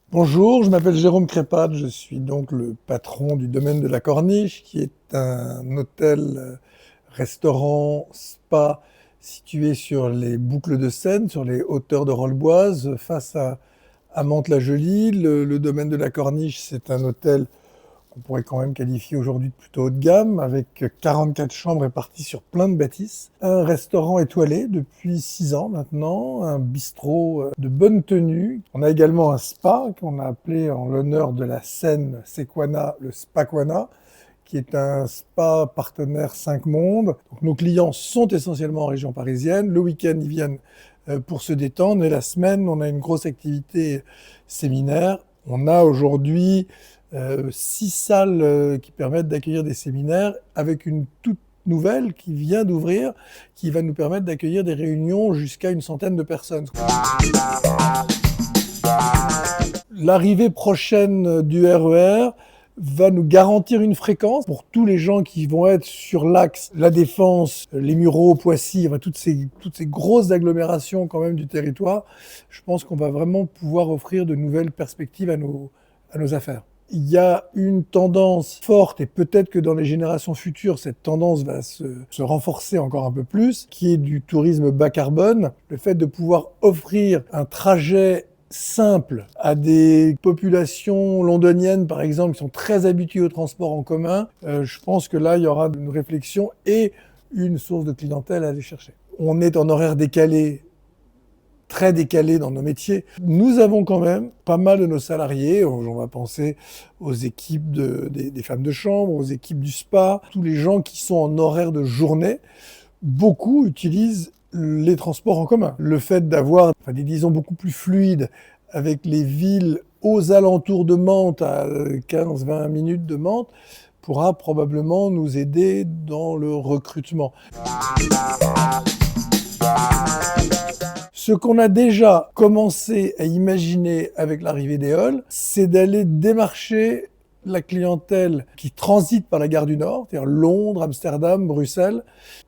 Bonjour, je m'appelle Jérôme Crépade, je suis donc le patron du domaine de la Corniche, qui est un hôtel, restaurant, spa situé sur les boucles de Seine, sur les hauteurs de Rolleboise, face à Mantes-la-Jolie. Le domaine de la Corniche, c'est un hôtel qu'on pourrait quand même qualifier aujourd'hui de plutôt haut de gamme, avec 44 chambres réparties sur plein de bâtisses. Un restaurant étoilé depuis 6 ans maintenant, un bistrot de bonne tenue. On a également un spa qu'on a appelé en l'honneur de la Seine Sequana, le Spaquana, qui est un spa partenaire 5 mondes. Donc, nos clients sont essentiellement en région parisienne. Le week-end, ils viennent pour se détendre, et la semaine, on a une grosse activité séminaire. On a aujourd'hui 6 salles qui permettent d'accueillir des séminaires, avec une toute nouvelle qui vient d'ouvrir, qui va nous permettre d'accueillir des réunions jusqu'à une centaine de personnes. L'arrivée prochaine du RER va nous garantir une fréquence pour tous les gens qui vont être sur l'axe La Défense, les Mureaux, Poissy, enfin, toutes ces grosses agglomérations quand même du territoire. Je pense qu'on va vraiment pouvoir offrir de nouvelles perspectives à nos affaires. Il y a une tendance forte, et peut-être que dans les générations futures, cette tendance va se renforcer encore un peu plus, qui est du tourisme bas carbone. Le fait de pouvoir offrir un trajet simple à des populations londoniennes, par exemple, qui sont très habituées au transport en commun, je pense que là, il y aura une réflexion et une source de clientèle à aller chercher. On est en horaire décalé, très décalé dans nos métiers. Nous avons quand même pas mal de nos salariés, on va penser aux équipes des femmes de chambre, aux équipes du spa, tous les gens qui sont en horaire de journée. Beaucoup utilisent les transports en commun. Le fait d'avoir des liaisons beaucoup plus fluides avec les villes aux alentours de Mantes, à 15-20 minutes de Mantes, pourra probablement nous aider dans le recrutement. Ce qu'on a déjà commencé à imaginer avec l'arrivée des halls, c'est d'aller démarcher la clientèle qui transite par la gare du Nord, c'est-à-dire Londres, Amsterdam, Bruxelles,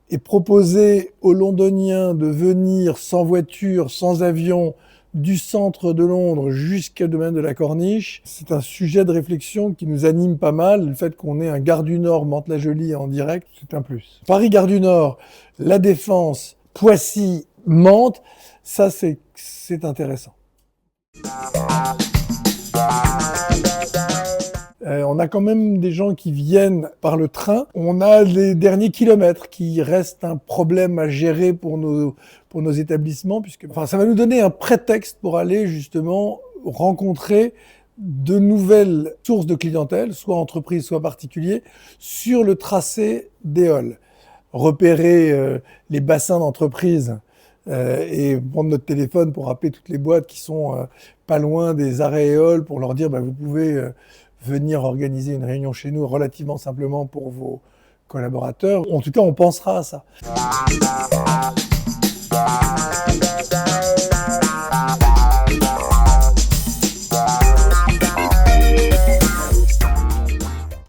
et proposer aux Londoniens de venir sans voiture, sans avion, du centre de Londres jusqu'au domaine de la Corniche. C'est un sujet de réflexion qui nous anime pas mal. Le fait qu'on ait un gare du Nord, Mantes-la-Jolie en direct, c'est un plus. Paris-Gare du Nord, La Défense, Poissy, Mantes, ça c'est intéressant. On a quand même des gens qui viennent par le train. On a les derniers kilomètres qui restent un problème à gérer pour nos établissements, puisque ça va nous donner un prétexte pour aller justement rencontrer de nouvelles sources de clientèle, soit entreprises, soit particuliers, sur le tracé des halls. Repérer les bassins d'entreprises et prendre notre téléphone pour appeler toutes les boîtes qui sont pas loin des arrêts et halls pour leur dire vous pouvez venir organiser une réunion chez nous relativement simplement pour vos collaborateurs. En tout cas, on pensera à ça.